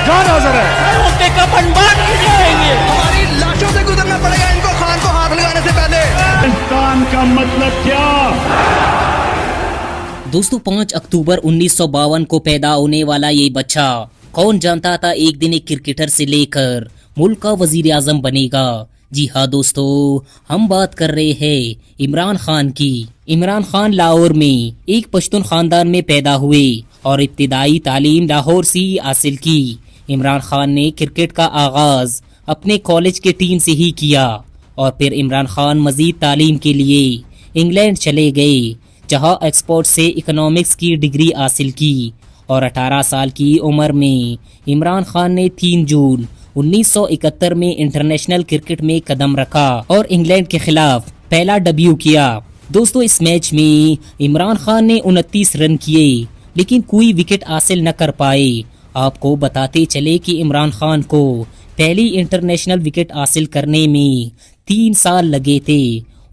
जान हाजिर है। उनके कफन बांध के जाएंगे। हमारी लाशों से गुजरना पड़ेगा इनको, खान को हाथ लगाने से पहले। पाकिस्तान का मतलब क्या? दोस्तों 5 अक्टूबर 1952 को पैदा होने वाला ये बच्चा, कौन जानता था एक दिन एक क्रिकेटर से लेकर मुल्क का वजीर आजम बनेगा। जी हाँ दोस्तों, हम बात कर रहे हैं इमरान खान की। इमरान खान लाहौर में एक पश्तून खानदान में पैदा हुए और इब्तिदाई तालीम लाहौर से ही हासिल की। इमरान खान ने क्रिकेट का आगाज अपने कॉलेज के टीम से ही किया और फिर इमरान खान मजीद तालीम के लिए इंग्लैंड चले गए, जहां एक्सपोर्ट से इकोनॉमिक्स की डिग्री हासिल की और 18 साल की उम्र में इमरान खान ने 3 जून 1971 में इंटरनेशनल क्रिकेट में कदम रखा और इंग्लैंड के खिलाफ पहला डेब्यू किया। दोस्तों इस मैच में इमरान खान ने 29 रन किए लेकिन कोई विकेट हासिल न कर पाए। आपको बताते चले कि इमरान खान को पहली इंटरनेशनल विकेट हासिल करने में 3 साल लगे थे।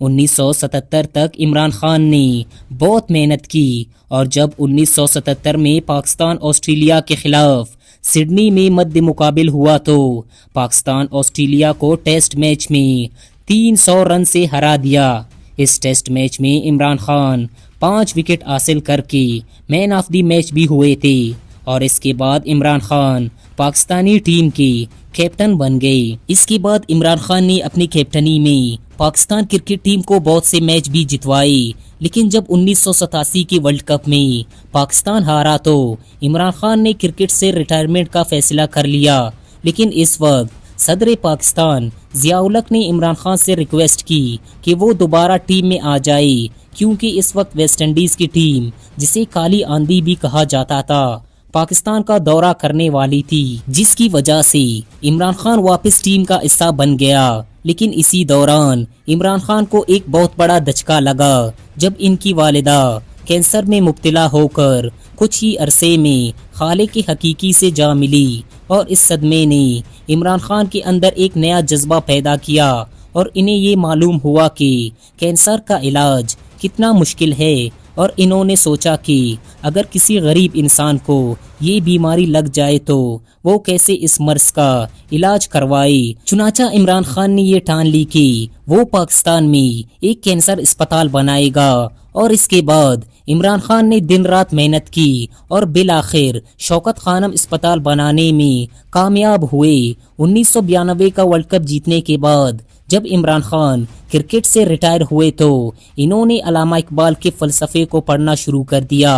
1977 तक इमरान खान ने बहुत मेहनत की और जब 1977 में पाकिस्तान ऑस्ट्रेलिया के खिलाफ सिडनी में मध्य मुकाबिल हुआ तो पाकिस्तान ऑस्ट्रेलिया को टेस्ट मैच में 300 रन से हरा दिया। इस टेस्ट मैच में इमरान खान 5 विकेट हासिल करके मैन ऑफ द मैच भी हुए थे और इसके बाद इमरान खान पाकिस्तानी टीम के कैप्टन बन गए। इसके बाद इमरान खान ने अपनी कैप्टनी में पाकिस्तान क्रिकेट टीम को बहुत से मैच भी जितवाए, लेकिन जब 1987 के वर्ल्ड कप में पाकिस्तान हारा तो इमरान खान ने क्रिकेट से रिटायरमेंट का फैसला कर लिया। लेकिन इस वक्त सदर पाकिस्तान जिया-उल-हक ने इमरान खान से रिक्वेस्ट की कि वो दोबारा टीम में आ जाए, क्योंकि इस वक्त वेस्ट इंडीज की टीम, जिसे काली आंधी भी कहा जाता था, पाकिस्तान का दौरा करने वाली थी, जिसकी वजह से इमरान खान वापस टीम का हिस्सा बन गया। लेकिन इसी दौरान इमरान खान को एक बहुत बड़ा धचका लगा जब इनकी वालिदा कैंसर में मुब्तला होकर कुछ ही अरसे में खाले की हकीकी से जा मिली और इस सदमे ने इमरान खान के अंदर एक नया जज्बा पैदा किया और इन्हें ये मालूम हुआ कि कैंसर का इलाज कितना मुश्किल है और इन्होंने सोचा कि अगर किसी गरीब इंसान को ये बीमारी लग जाए तो वो कैसे इस मर्ज का इलाज करवाए। चुनाचा इमरान खान ने ये ठान ली कि वो पाकिस्तान में एक कैंसर अस्पताल बनाएगा और इसके बाद इमरान खान ने दिन रात मेहनत की और बिलाखिर शौकत खानम अस्पताल बनाने में कामयाब हुए। 1992 का वर्ल्ड कप जीतने के बाद जब इमरान खान क्रिकेट से रिटायर हुए तो इन्होंने अल्लामा इकबाल के फलसफे को पढ़ना शुरू कर दिया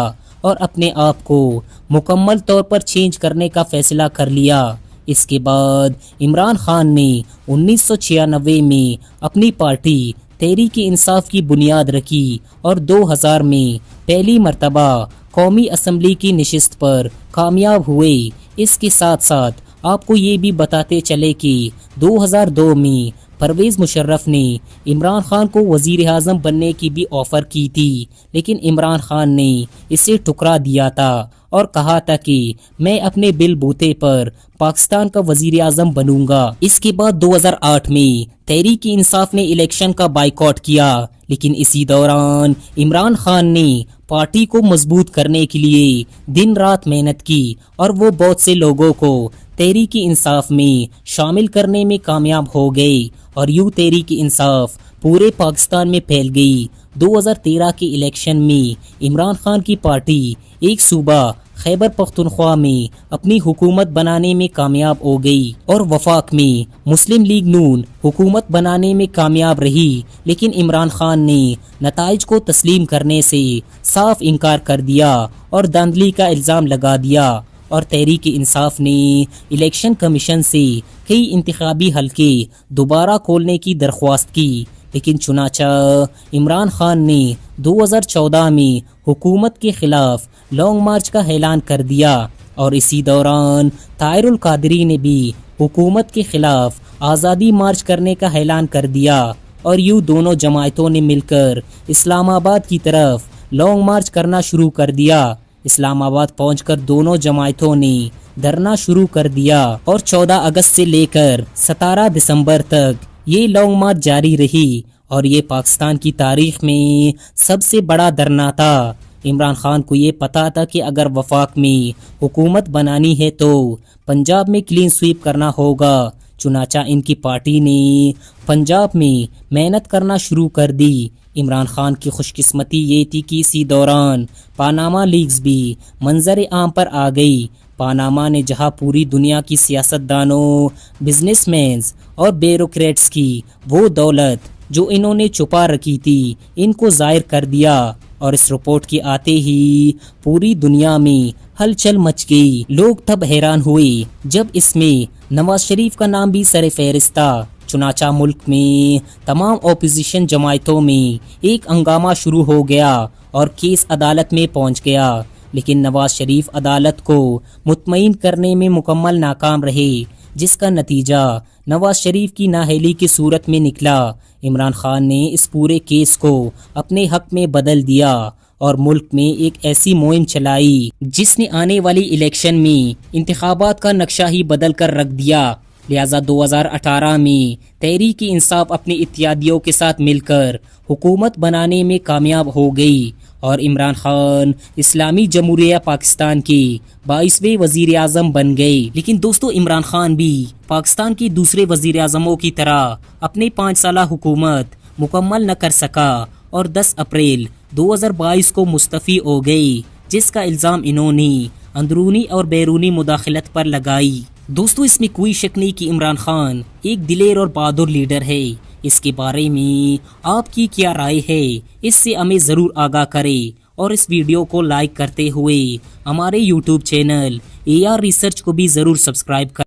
और अपने आप को मुकम्मल तौर पर चेंज करने का फैसला कर लिया। इसके बाद इमरान खान ने 1996 में अपनी पार्टी तहरीक-ए-इंसाफ की बुनियाद रखी और 2000 में पहली मर्तबा कौमी असम्बली की नशिस्त पर कामयाब हुए। इसके साथ साथ आपको ये भी बताते चले कि 2002 में परवेज मुशर्रफ ने इमरान खान को वजीर आजम बनने की भी ऑफर की थी, लेकिन इमरान खान ने इसे ठुकरा दिया था और कहा था कि मैं अपने बिल बूते पर पाकिस्तान का वजीर आजम बनूंगा। इसके बाद 2008 में तहरीक इंसाफ ने इलेक्शन का बाइकॉट किया, लेकिन इसी दौरान इमरान खान ने पार्टी को मजबूत करने के लिए दिन रात मेहनत की और वो बहुत से लोगों को तहरीक इंसाफ में शामिल करने में कामयाब हो गए और यूं तहरीक इंसाफ पूरे पाकिस्तान में फैल गई। 2013 के इलेक्शन में इमरान खान की पार्टी एक सूबा खैबर पख्तूनख्वा में अपनी हुकूमत बनाने में कामयाब हो गई और वफाक में मुस्लिम लीग नून हुकूमत बनाने में कामयाब रही, लेकिन इमरान खान ने नताइज को तस्लीम करने से साफ इनकार कर दिया और धांधली का इल्ज़ाम लगा दिया और तहरीक इंसाफ ने इलेक्शन कमीशन से कई इंतखाबी हलके दोबारा खोलने की दरख्वास्त की, लेकिन चुनाचा इमरान खान ने 2014 में हुकूमत के खिलाफ लॉन्ग मार्च का ऐलान कर दिया और इसी दौरान ताहिरुल कादरी ने भी हुकूमत के खिलाफ आज़ादी मार्च करने का ऐलान कर दिया और यूं दोनों जमातों ने मिलकर इस्लामाबाद की तरफ लॉन्ग मार्च करना शुरू कर दिया। इस्लामाबाद पहुंचकर दोनों जमातों ने धरना शुरू कर दिया और 14 अगस्त से लेकर 17 दिसंबर तक ये लॉन्ग मार्च जारी रही और ये पाकिस्तान की तारीख में सबसे बड़ा धरना था। इमरान खान को ये पता था कि अगर वफाक में हुकूमत बनानी है तो पंजाब में क्लीन स्वीप करना होगा। चुनाचा इनकी पार्टी ने पंजाब में मेहनत करना शुरू कर दी। इमरान खान की खुशकिस्मती ये थी कि इसी दौरान पानामा लीक्स भी मंजर आम पर आ गई। पानामा ने जहां पूरी दुनिया की सियासतदानों, बिजनेसमैन्स और ब्यूरोक्रेट्स की वो दौलत जो इन्होंने छुपा रखी थी इनको जाहिर कर दिया, और इस रिपोर्ट के आते ही पूरी दुनिया में हलचल मच गई। लोग तब हैरान हुए जब इसमें नवाज शरीफ का नाम भी सर फहरिस्त था। चुनाचा मुल्क में तमाम ओपोजिशन जमायतों में एक हंगामा शुरू हो गया और केस अदालत में पहुंच गया, लेकिन नवाज शरीफ अदालत को मुतमईन करने में मुकम्मल नाकाम रहे, जिसका नतीजा नवाज शरीफ की नाअहली की सूरत में निकला। इमरान खान ने इस पूरे केस को अपने हक में बदल दिया और मुल्क में एक ऐसी मुहिम चलाई जिसने आने वाली इलेक्शन में इंतखाबात का नक्शा ही बदल कर रख दिया। लिहाजा 2018 में तहरीक इंसाफ अपने इत्यादियों के साथ मिलकर हुकूमत बनाने में कामयाब हो गई और इमरान खान इस्लामी जमहूरिया पाकिस्तान के 22वें वजीर आज़म बन गए। लेकिन दोस्तों, इमरान खान भी पाकिस्तान के दूसरे वजीर आज़मों की तरह अपने 5 साला हुकूमत मुकम्मल न कर सका और 10 अप्रैल 2022 को मुस्तफ़ी हो गई, जिसका इल्ज़ाम इन्होंने अंदरूनी और बैरूनी मुदाखलत पर लगाई। दोस्तों, इसमें कोई शक नहीं कि इमरान खान एक दिलेर और बहादुर लीडर है। इसके बारे में आपकी क्या राय है, इससे हमें ज़रूर आगाह करें और इस वीडियो को लाइक करते हुए हमारे YouTube चैनल AR रिसर्च को भी ज़रूर सब्सक्राइब करें।